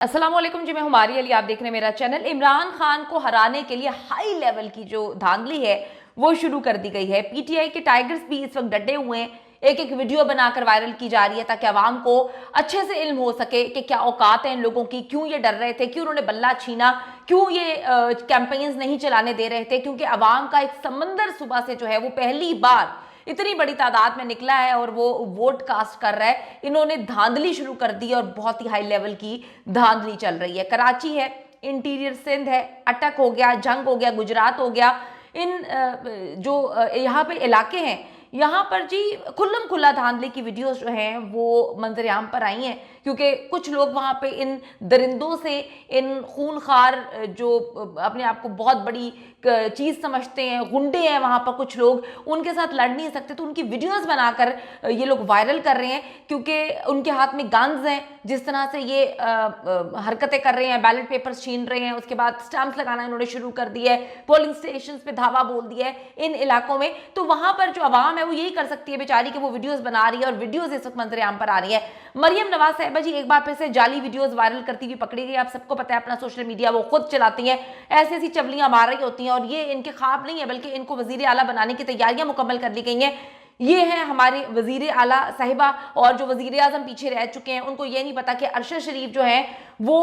अस्सलाम वालेकुम जी, मैं हूं मारी अली। आप देख रहे हैं मेरा चैनल। इमरान खान को हराने के लिए हाई लेवल की जो धांधली है वो शुरू कर दी गई है। पीटीआई के टाइगर्स भी इस वक्त डटे हुए हैं, एक एक वीडियो बनाकर वायरल की जा रही है ताकि आवाम को अच्छे से इल्म हो सके कि क्या औकात है इन लोगों की, क्यों ये डर रहे थे, क्यों उन्होंने बल्ला छीना, क्यों ये कैंपेन्स नहीं चलाने दे रहे थे। क्योंकि आवाम का एक समंदर सुबह से जो है वो पहली बार इतनी बड़ी तादाद में निकला है और वो वोट कास्ट कर रहा है। इन्होंने धांधली शुरू कर दी और बहुत ही हाई लेवल की धांधली चल रही है। कराची है, इंटीरियर सिंध है, अटक हो गया, जंग हो गया, गुजरात हो गया, इन जो यहाँ पे इलाके हैं यहाँ पर जी खुल्लम खुल्ला धांधली की वीडियोस जो हैं वो मंजरेआम पर आई हैं। क्योंकि कुछ लोग वहाँ पे इन दरिंदों से, इन खूनखार जो अपने आप को बहुत बड़ी चीज़ समझते हैं, गुंडे हैं वहाँ पर कुछ लोग, उनके साथ लड़ नहीं सकते तो उनकी वीडियोस बनाकर ये लोग वायरल कर रहे हैं। क्योंकि उनके हाथ में गन्स हैं, जिस तरह से ये हरकतें कर रहे हैं, बैलेट पेपर्स छीन रहे हैं, उसके बाद स्टैंप्स लगाना इन्होंने शुरू कर दिया है, पोलिंग स्टेशन पे धावा बोल दिया है इन इलाकों में। तो वहाँ पर जो आवाम है वो यही कर सकती है बेचारी कि वो वीडियोस बना रही है और वीडियोस इस वक्त मंजरेआम पर आ रही है। मरियम नवाज साहिबा जी एक बार फिर से जाली वीडियोस वायरल करती हुई पकड़ी गई। आप सबको पता है अपना सोशल मीडिया वो खुद चलाती हैं, ऐसी ऐसी चवलियां मार रही होती हैं और ये इनके ख्वाब नहीं है बल्कि इनको वजीर आला बनाने की तैयारियां मुकम्मल कर ली गई हैं। ये है हमारे वजीर आला साहिबा, और जो वजीर आजम पीछे रह चुके हैं उनको ये नहीं पता कि अरशद शरीफ जो है वो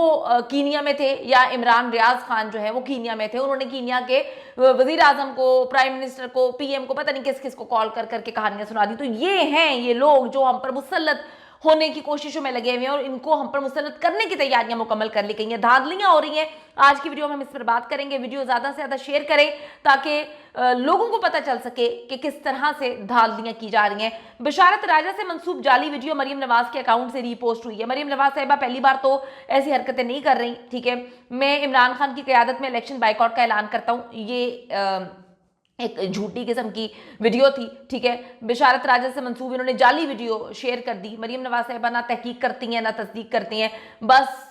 कीनिया में थे या इमरान रियाज खान जो है वो कीनिया में थे। उन्होंने कीनिया के वजीर आजम को, प्राइम मिनिस्टर को, पीएम को, पता नहीं किस किस को कॉल कर करके कहानियां सुना दी। तो ये हैं ये लोग जो हम पर मुसल्लत होने की कोशिशों में लगे हुए हैं और इनको हम पर मुसल्लत करने की तैयारियां मुकम्मल कर ली गई हैं, धांधलियां हो रही हैं। आज की वीडियो में हम इस पर बात करेंगे। वीडियो ज्यादा से ज्यादा शेयर करें ताकि लोगों को पता चल सके कि किस तरह से धांधलियां की जा रही हैं। बशारत राजा से मंसूब जाली वीडियो मरियम नवाज के अकाउंट से रीपोस्ट हुई है। मरियम नवाज साहिबा पहली बार तो ऐसी हरकतें नहीं कर रही, ठीक है। मैं इमरान खान की क़यादत में इलेक्शन बाइकआउट का ऐलान करता हूँ, ये एक झूठी किस्म की वीडियो थी, ठीक है। बिशारत राजा से मंसूब इन्होंने जाली वीडियो शेयर कर दी। मरियम नवाज साहिबा ना तहकीक करती हैं ना तस्दीक करती हैं, बस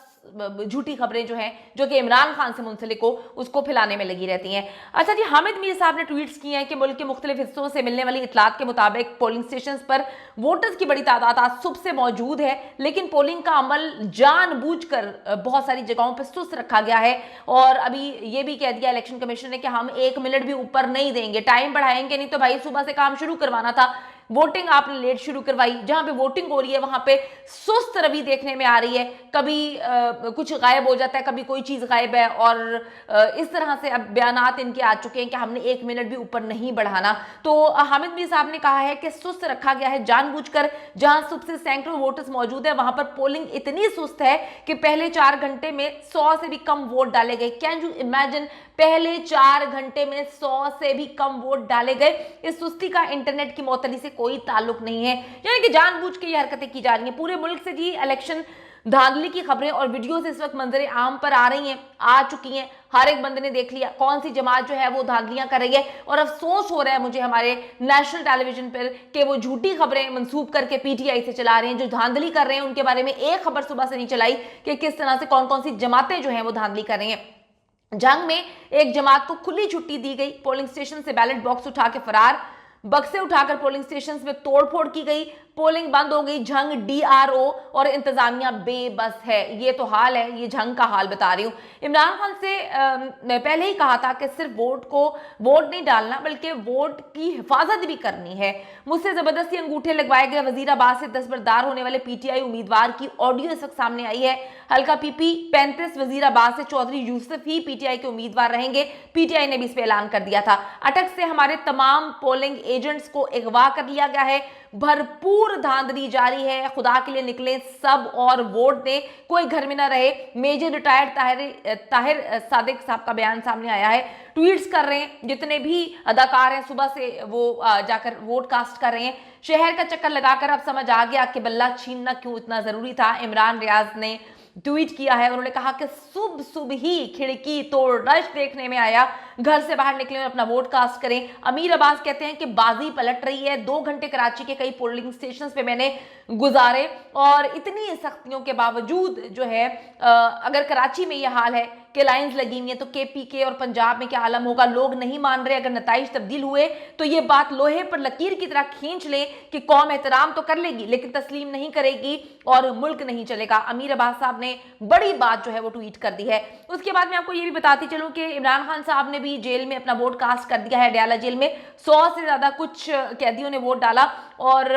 झूठी खबरें जो हैं जो कि इमरान खान से मुंसलिक हो उसको फैलाने में लगी रहती हैं। अच्छा जी, हामिद मीर साहब ने ट्वीट्स किए हैं कि मुल्क के मुख्तलिफ हिस्सों से मिलने वाली इतलात के मुताबिक पोलिंग स्टेशन पर वोटर्स की बड़ी तादाद आज सुबह से मौजूद है, लेकिन पोलिंग का अमल जानबूझकर बहुत सारी जगहों पर सुस्त रखा गया है। और अभी ये भी कह दिया इलेक्शन कमीशन ने कि हम 1 मिनट भी ऊपर नहीं देंगे, टाइम बढ़ाएंगे नहीं। तो भाई सुबह से काम शुरू करवाना था, वोटिंग आपने लेट शुरू करवाई। जहां पे वोटिंग हो रही है वहां पे सुस्त रवि देखने में आ रही है, कभी कुछ गायब हो जाता है, कभी कोई चीज गायब है। और इस तरह से अब बयानात इनके आ चुके हैं कि हमने 1 मिनट भी ऊपर नहीं बढ़ाना। तो हामिद मीर साहब ने कहा है कि सुस्त रखा गया है जानबूझकर। जहां सुबह से सैकड़ों वोटर्स मौजूद है वहां पर पोलिंग इतनी सुस्त है कि पहले 4 घंटे में 100 से भी कम वोट डाले गए। कैन यू इमेजिन, पहले 4 घंटे में 100 से भी कम वोट डाले गए। इस सुस्ती का इंटरनेट की मौतली से कोई ताल्लुक नहीं है, यानी कि जानबूझ के ये हरकतें की जा रही हैं। पूरे मुल्क से जी इलेक्शन धांधली की खबरें और वीडियोस इस वक्त मंजरे आम पर आ रही हैं, आ चुकी हैं। हर एक बंदे ने देख लिया कौन सी जमात जो है वो धांधलियां कर रही है। और अफसोस हो रहा है मुझे हमारे नेशनल टेलीविजन पर कि वो झूठी खबरें मंसूब करके पीटीआई से चला रहे हैं। जो धांधली कर रहे हैं उनके बारे में एक खबर सुबह से नहीं चलाई कि किस तरह से कौन कौन सी जमातें जो हैं वो धांधली कर रही हैं। जंग में एक जमात को खुली छुट्टी दी गई, पोलिंग स्टेशन से बैलेट बॉक्स उठा के फरार, बक्से उठाकर पोलिंग स्टेशन में तोड़फोड़ की गई, पोलिंग बंद हो गई। जंग डीआरओ और इंतजामिया बेबस है। ये तो हाल है, ये जंग का हाल बता रही हूं। इमरान खान से मैं पहले ही कहा था कि सिर्फ वोट नहीं डालना बल्कि वोट की हिफाजत भी करनी है। मुझसे जबरदस्ती अंगूठे लगवाए गए वजीराबाद से दस्तबरदार होने वाले पीटीआई उम्मीदवार की ऑडियो इस वक्त सामने आई है। हल्का पीपी 35 वजीराबाद से चौधरी यूसुफ ही पीटीआई के उम्मीदवार रहेंगे। पीटीआई ने भी इस पर ऐलान कर दिया था। अटक से हमारे तमाम पोलिंग एजेंट्स को अगवा कर लिया गया है। भरपूर धांधली जारी है, खुदा के लिए निकले सब और वोट दें, कोई घर में ना रहे। मेजर रिटायर्ड ताहिर सादिक साहब का बयान सामने आया है, ट्वीट्स कर रहे हैं। जितने भी अदाकार हैं सुबह से वो जाकर वोट कास्ट कर रहे हैं। शहर का चक्कर लगाकर अब समझ आ गया कि बल्ला छीनना क्यों इतना जरूरी था। इमरान रियाज ने ट्वीट किया है, उन्होंने कहा कि सुबह सुबह ही खिड़की तोड़ रश देखने में आया, घर से बाहर निकले और अपना वोट कास्ट करें। अमीर अब्बास कहते हैं कि बाजी पलट रही है। 2 घंटे कराची के कई पोलिंग स्टेशन पे मैंने गुजारे। और इतनी सख्तियों के बावजूद जो है अगर कराची में यह हाल है कि लाइंस लगी हुई है, तो केपीके और पंजाब में क्या आलम होगा। लोग नहीं मान रहे, अगर नताइज तब्दील हुए तो ये बात लोहे पर लकीर की तरह खींच ले कि कौम एहतराम तो कर लेगी लेकिन तस्लीम नहीं करेगी और मुल्क नहीं चलेगा। अमीर अब्बास साहब ने बड़ी बात जो है वो ट्वीट कर दी है। उसके बाद मैं आपको ये भी बताती चलूं कि इमरान खान साहब ने भी जेल में अपना वोट कास्ट कर दिया है। डयाला जेल में 100 से ज्यादा कुछ कैदियों ने वोट डाला और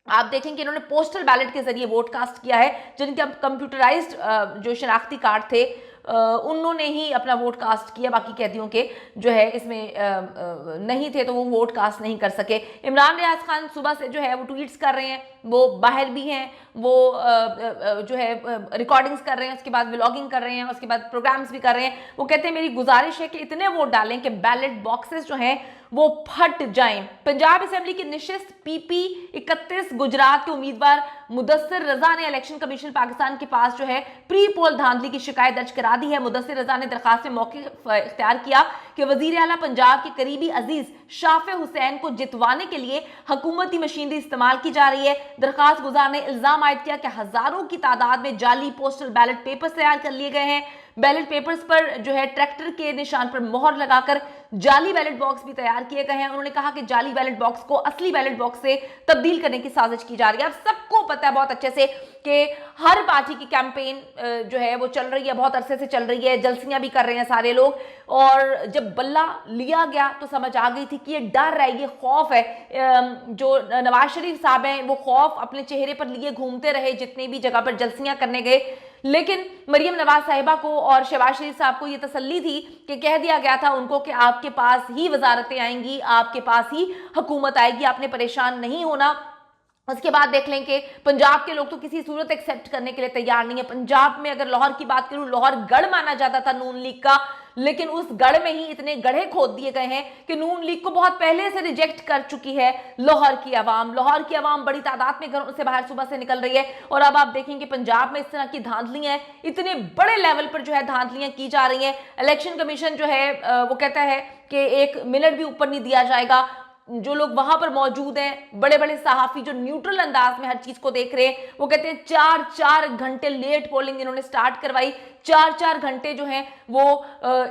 आप देखें कि इन्होंने पोस्टल बैलेट के जरिए वोट कास्ट किया है। जिनके कंप्यूटराइज्ड जो शनाख्ती कार्ड थे उन्होंने ही अपना वोट कास्ट किया, बाकी कैदियों के जो है इसमें नहीं थे तो वो वोट कास्ट नहीं कर सके। इमरान रियाज खान सुबह से जो है वो ट्वीट्स कर रहे हैं, वो बाहर भी हैं, वो जो है रिकॉर्डिंग्स कर रहे हैं, उसके बाद व्लॉगिंग कर रहे हैं, उसके बाद प्रोग्राम्स भी कर रहे हैं। वो कहते हैं मेरी गुजारिश है कि इतने वोट डालें कि बैलेट बॉक्सेस जो हैं वो फट जाएं। पंजाब असेंबली की निशिस्त पीपी 31 गुजरात के उम्मीदवार मुदस्सिर रजा ने इलेक्शन कमीशन पाकिस्तान के पास जो है प्री पोल धांधली की शिकायत दर्ज करा दी है। मुदस्सिर रजा ने दरखास्त में मौक़िफ़ इख्तियार किया कि वजीर आला पंजाब के करीबी अजीज शाफे हुसैन को जितवाने के लिए हुकूमती मशीनरी इस्तेमाल की जा रही है। दरखास्त गुजार ने इल्जाम आयद किया कि हजारों की तादाद में जाली पोस्टल बैलेट पेपर्स तैयार कर लिए गए हैं। बैलेट पेपर्स पर जो है ट्रैक्टर के निशान पर मोहर लगाकर जाली बैलेट बॉक्स भी तैयार किए गए हैं। उन्होंने कहा कि जाली बैलेट बॉक्स को असली बैलेट बॉक्स से तब्दील करने की साजिश की जा रही है। अब सबको पता है बहुत अच्छे से कि हर पार्टी की कैंपेन जो है वो चल रही है, बहुत अरसे से चल रही है, जलसियां भी कर रहे हैं सारे लोग। और जब बल्ला लिया गया तो समझ आ गई थी कि ये डर है, ये खौफ है। जो नवाज शरीफ साहब हैं वो खौफ अपने चेहरे पर लिए घूमते रहे जितनी भी जगह पर जलसियां करने गए, लेकिन मरियम नवाज साहिबा को और शहबाज शरीफ साहब को यह तसल्ली थी कि कह दिया गया था उनको कि आपके पास ही वजारतें आएंगी, आपके पास ही हुकूमत आएगी, आपने परेशान नहीं होना। उसके बाद देख लें कि पंजाब के लोग तो किसी सूरत एक्सेप्ट करने के लिए तैयार नहीं है। पंजाब में अगर लाहौर की बात करूं, लाहौर गढ़ माना जाता था नून लीग का, लेकिन उस गढ़ में ही इतने गड्ढे खोद दिए गए हैं कि नून लीग को बहुत पहले से रिजेक्ट कर चुकी है लाहौर की आवाम। लाहौर की आवाम बड़ी तादाद में घरों से बाहर सुबह से निकल रही है। और अब आप देखेंगे पंजाब में इस तरह की धांधलियां, इतने बड़े लेवल पर जो है धांधलियां की जा रही हैं। इलेक्शन कमीशन जो है वो कहता है कि 1 मिनट भी ऊपर नहीं दिया जाएगा। जो लोग वहां पर मौजूद हैं, बड़े बड़े सहाफी जो न्यूट्रल अंदाज में हर चीज को देख रहे हैं, वो कहते हैं 4-4 घंटे लेट पोलिंग इन्होंने स्टार्ट करवाई। 4-4 घंटे जो हैं वो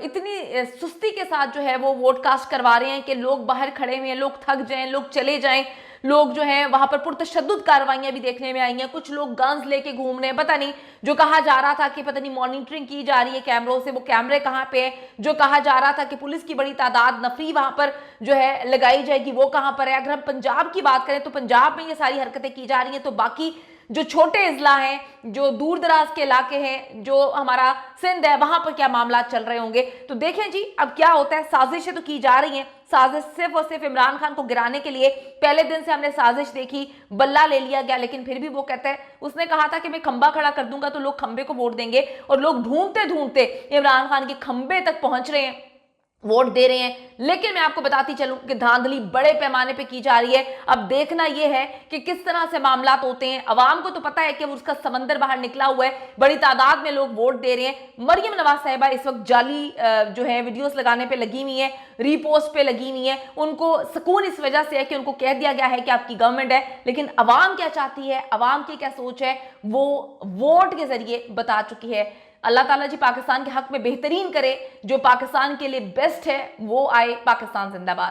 इतनी सुस्ती के साथ जो है वो वोट कास्ट करवा रहे हैं कि लोग बाहर खड़े हुए हैं, लोग थक जाएं, लोग चले जाएं। लोग जो हैं वहां पर पुरतशद्दुद कार्रवाइयां भी देखने में आई हैं। कुछ लोग गन्स लेके घूम रहे हैं, पता नहीं जो कहा जा रहा था कि पता नहीं मॉनिटरिंग की जा रही है कैमरों से, वो कैमरे कहां पे हैं। जो कहा जा रहा था कि पुलिस की बड़ी तादाद नफरी वहां पर जो है लगाई जाएगी, वो कहां पर है। अगर हम पंजाब की बात करें तो पंजाब में ये सारी हरकतें की जा रही हैं, तो बाकी जो छोटे इजला हैं, जो दूर दराज के इलाके हैं, जो हमारा सिंध है, वहां पर क्या मामला चल रहे होंगे। तो देखें जी अब क्या होता है। साजिशें तो की जा रही हैं, साजिश सिर्फ और सिर्फ इमरान खान को गिराने के लिए। पहले दिन से हमने साजिश देखी, बल्ला ले लिया गया, लेकिन फिर भी वो कहता है, उसने कहा था कि मैं खंबा खड़ा कर दूंगा तो लोग खंबे को वोट देंगे, और लोग ढूंढते ढूंढते इमरान खान के खंबे तक पहुंच रहे हैं, वोट दे रहे हैं। लेकिन मैं आपको बताती चलूं कि धांधली बड़े पैमाने पे की जा रही है। अब देखना यह है कि किस तरह से मामलात होते हैं। अवाम को तो पता है कि उसका समंदर बाहर निकला हुआ है, बड़ी तादाद में लोग वोट दे रहे हैं। मरियम नवाज साहिबा इस वक्त जाली जो है वीडियोस लगाने पे लगी हुई है, रीपोस्ट पे लगी हुई है। उनको सुकून इस वजह से है कि उनको कह दिया गया है कि आपकी गवर्नमेंट है, लेकिन अवाम क्या चाहती है, अवाम की क्या सोच है, वो वोट के जरिए बता चुकी है। अल्लाह ताला जी पाकिस्तान के हक में बेहतरीन करे, जो पाकिस्तान के लिए बेस्ट है वो आए। पाकिस्तान जिंदाबाद।